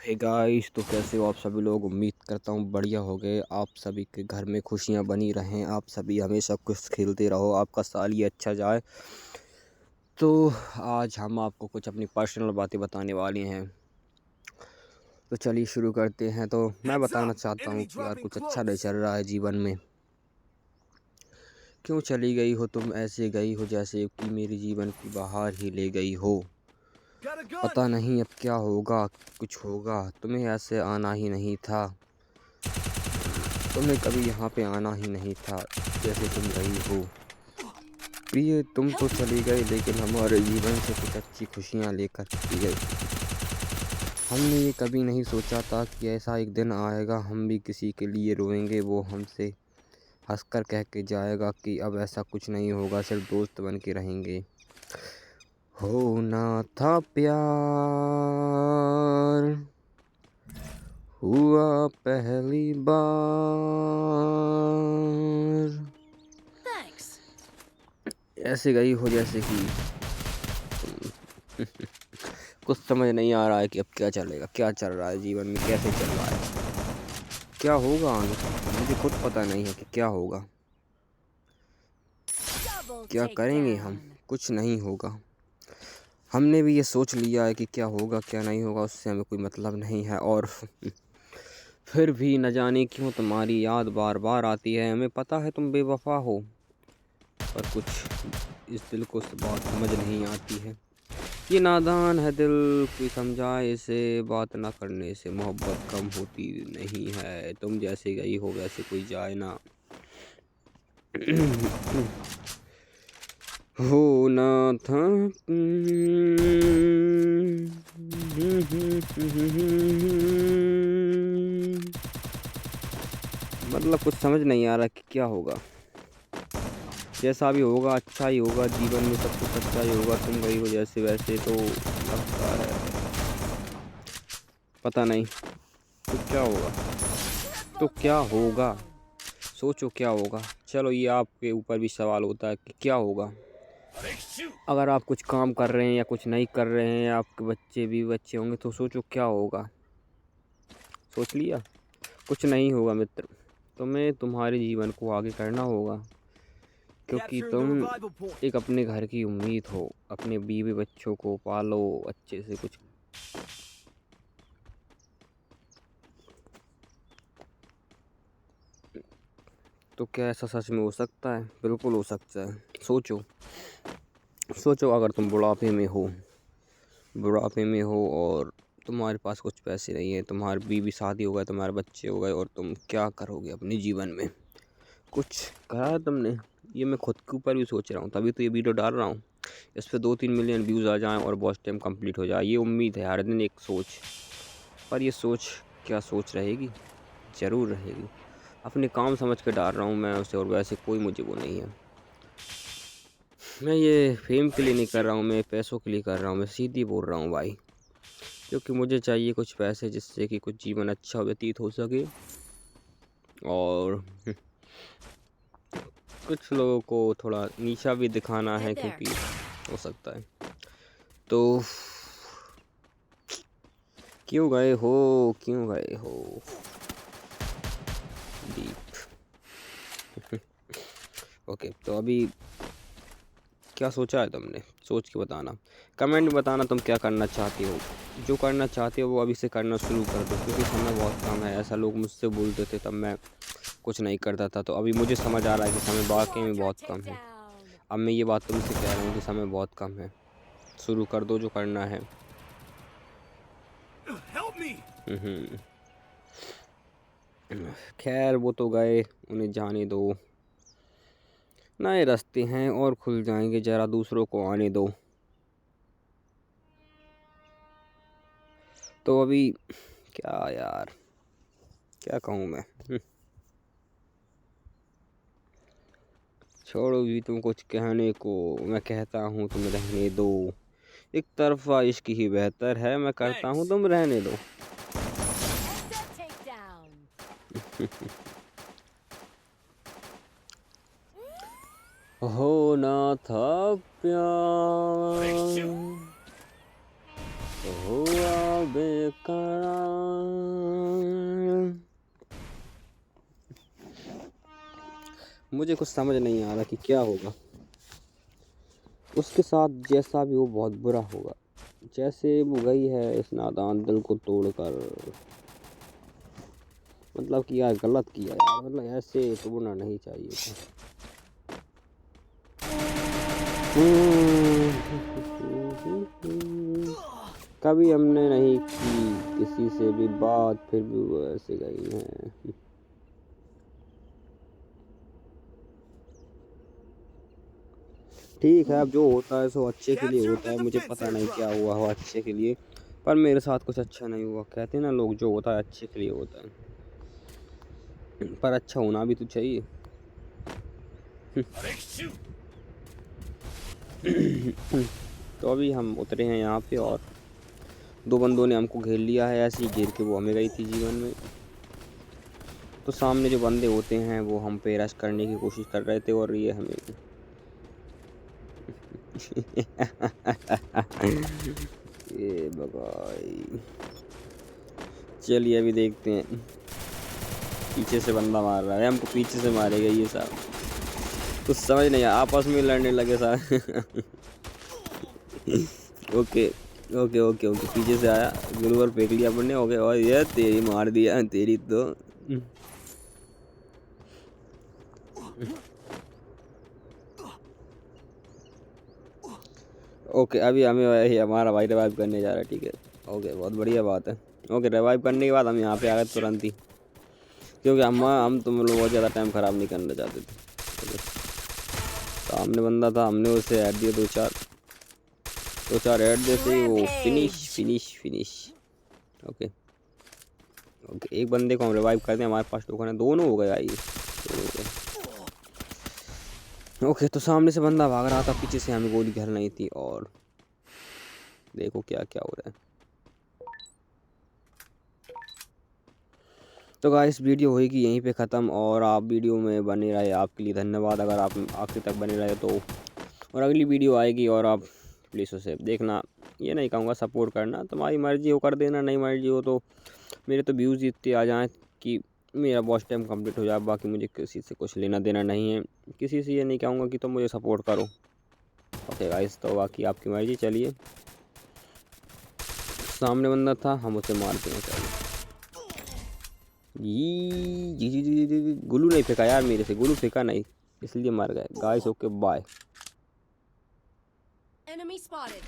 Hey guys, तो कैसे हो आप सभी लोग। उम्मीद करता हूँ बढ़िया हो गए। आप सभी के घर में खुशियाँ बनी रहें, आप सभी हमेशा कुछ खेलते रहो, आपका साल ये अच्छा जाए। तो आज हम आपको कुछ अपनी पर्सनल बातें बताने वाली हैं। तो चलिए शुरू करते हैं। तो मैं बताना चाहता हूँ कि यार कुछ अच्छा नहीं चल रहा है जीवन में। क्यों चली गई हो तुम, ऐसे गई हो जैसे कि मेरे जीवन की बाहर ही ले गई हो। पता नहीं अब क्या होगा, कुछ होगा। तुम्हें ऐसे आना ही नहीं था, तुम्हें कभी यहाँ पे आना ही नहीं था जैसे तुम गई हो। प्रिय, तुम तो चली गई लेकिन हमारे जीवन से कुछ अच्छी खुशियाँ लेकर चली गई। हमने ये कभी नहीं सोचा था कि ऐसा एक दिन आएगा, हम भी किसी के लिए रोएंगे, वो हमसे हंसकर कह के जाएगा कि अब ऐसा कुछ नहीं होगा, सिर्फ दोस्त बन के रहेंगे। होना था प्यार, हुआ पहली बार। ऐसे गई हो जैसे कि कुछ समझ नहीं आ रहा है कि अब क्या चलेगा, क्या चल रहा है जीवन में, कैसे चल रहा है, क्या होगा आगे। मुझे खुद पता नहीं है कि क्या होगा, क्या करेंगे हम। कुछ नहीं होगा। हमने भी ये सोच लिया है कि क्या होगा क्या नहीं होगा, उससे हमें कोई मतलब नहीं है। और फिर भी न जाने क्यों तुम्हारी याद बार बार आती है। हमें पता है तुम बेवफा हो, पर कुछ इस दिल को बात समझ नहीं आती है। ये नादान है दिल, कोई समझाए इसे, बात ना करने से मोहब्बत कम होती नहीं है। तुम जैसे गई हो वैसे कोई जाए ना। होना था मतलब कुछ समझ नहीं आ रहा कि क्या होगा। जैसा भी होगा अच्छा ही होगा, जीवन में सब कुछ अच्छा ही होगा। तुम गई हो जैसे वैसे तो लगता है, पता नहीं तो क्या होगा। तो क्या होगा, सोचो क्या होगा। चलो ये आपके ऊपर भी सवाल होता है कि क्या होगा। अगर आप कुछ काम कर रहे हैं या कुछ नहीं कर रहे हैं, आपके बच्चे भी बच्चे होंगे, तो सोचो क्या होगा। सोच लिया, कुछ नहीं होगा मित्र। तुम्हें तुम्हारे जीवन को आगे करना होगा, क्योंकि तुम एक अपने घर की उम्मीद हो। अपने बीवी बच्चों को पालो अच्छे से। कुछ तो क्या ऐसा सच में हो सकता है? बिल्कुल हो सकता है। सोचो सोचो, अगर तुम बुढ़ापे में हो और तुम्हारे पास कुछ पैसे नहीं है, तुम्हारी बीवी शादी हो गए, तुम्हारे बच्चे हो गए, और तुम क्या करोगे अपने जीवन में। कुछ करा है तुमने? ये मैं खुद के ऊपर भी सोच रहा हूँ, तभी तो ये वीडियो डाल रहा हूँ। इस पर 2-3 मिलियन व्यूज़ आ जाएं और वॉच टाइम कंप्लीट हो जाए, ये उम्मीद है हर दिन एक सोच। पर ये सोच क्या सोच रहेगी, ज़रूर रहेगी। अपने काम समझ के डाल रहा हूँ मैं उसे, और वैसे कोई मुझे वो नहीं है। मैं ये फेम के लिए नहीं कर रहा हूँ, मैं पैसों के लिए कर रहा हूँ। मैं सीधी बोल रहा हूँ भाई, क्योंकि मुझे चाहिए कुछ पैसे जिससे कि कुछ जीवन अच्छा व्यतीत हो सके। और कुछ लोगों को थोड़ा नीचा भी दिखाना है, क्योंकि हो सकता है। तो क्यों गए हो, क्यों गए हो डीप। ओके, तो अभी क्या सोचा है तुमने, सोच के बताना। कमेंट में बताना तुम क्या करना चाहते हो। जो करना चाहते हो वो अभी से करना शुरू कर दो, क्योंकि समय बहुत कम है। ऐसा लोग मुझसे बोलते थे तब मैं कुछ नहीं करता था, तो अभी मुझे समझ आ रहा है कि समय वाकई में बहुत कम है। अब मैं ये बात तुमसे कह रहा हूँ कि समय बहुत कम है, शुरू कर दो जो करना है। खैर वो तो गए, उन्हें जाने दो। नए रास्ते हैं और खुल जाएंगे, जरा दूसरों को आने दो। तो अभी क्या यार, क्या कहूँ मैं। छोड़ो भी तुम कुछ कहने को, मैं कहता हूँ तुम रहने दो। एक तरफा इश्क ही बेहतर है, मैं करता हूँ तुम रहने दो। होना था प्यार, हुआ बेकरार। मुझे कुछ समझ नहीं आ रहा कि क्या होगा उसके साथ, जैसा भी वो बहुत बुरा होगा। जैसे वो गई है इस नादान दिल को तोड़कर। मतलब कि यार गलत किया यार, मतलब ऐसे तोड़ना नहीं चाहिए था। कभी हमने नहीं की किसी से भी बात, फिर भी वो ऐसे गई है। ठीक है, अब जो होता है सो अच्छे के लिए होता है। मुझे पता नहीं क्या हुआ हो अच्छे के लिए, पर मेरे साथ कुछ अच्छा नहीं हुआ। कहते हैं ना लोग, जो होता है अच्छे के लिए होता है, पर अच्छा होना भी तो चाहिए। तो अभी हम उतरे हैं यहाँ पे और दो बंदों ने हमको घेर लिया है। ऐसे ही घेर के वो हमें गई थी जीवन में। तो सामने जो बंदे होते हैं वो हम पे रश करने की कोशिश कर रहे थे और ये हमें ये बगाई। चलिए अभी देखते हैं। पीछे से बंदा मार रहा है हमको, पीछे से मारेगा ये साहब। कुछ समझ नहीं आया, आपस में लड़ने लगे साहब। ओके ओके ओके ओके, पीछे से आया, गुरुवर फेंक लिया अपन ने। ओके, और ये तेरी मार दिया, तेरी तो। ओके, अभी हमें हमारा भाई रिवाइव करने जा रहा है। ठीक है, ओके, बहुत बढ़िया बात है। ओके, रिवाइव करने के बाद हम यहाँ पे आ गए तुरंत ही, क्योंकि हम तुम लोग बहुत ज़्यादा टाइम ख़राब नहीं करना चाहते थे। सामने बंदा था, हमने उसे ऐड दिया दो चार ऐड देते ही वो फिनिश। ओके ओके, एक बंदे को हम रिवाइव कर दें, हमारे पास टोकन है। दोनों हो गए भाई। ओके, तो सामने से बंदा भाग रहा था, पीछे से हमें गोली घर नहीं थी। और देखो क्या क्या हो रहा है। तो गाइस, वीडियो होगी यहीं पे ख़त्म, और आप वीडियो में बने रहे, आपके लिए धन्यवाद अगर आप आखिर तक बने रहे तो। और अगली वीडियो आएगी और आप प्लीज़ उसे देखना। ये नहीं कहूँगा सपोर्ट करना, तुम्हारी मर्ज़ी हो कर देना, नहीं मर्ज़ी हो तो मेरे तो व्यूज़ इतने आ जाएँ कि मेरा वॉच टाइम कंप्लीट हो जाए। बाकी मुझे किसी से कुछ लेना देना नहीं है, किसी से ये नहीं कहूँगा कि तुम मुझे सपोर्ट करो। ओके गाइस, तो बाकी आपकी मर्ज़ी। चलिए, सामने बंदा था, हम उसे मारते हैं। चलिए, जी गुल्लू नहीं फेंका यार मेरे से, गुल्लू फेंका नहीं, इसलिए मर गए guys. Okay bye. Enemy spotted.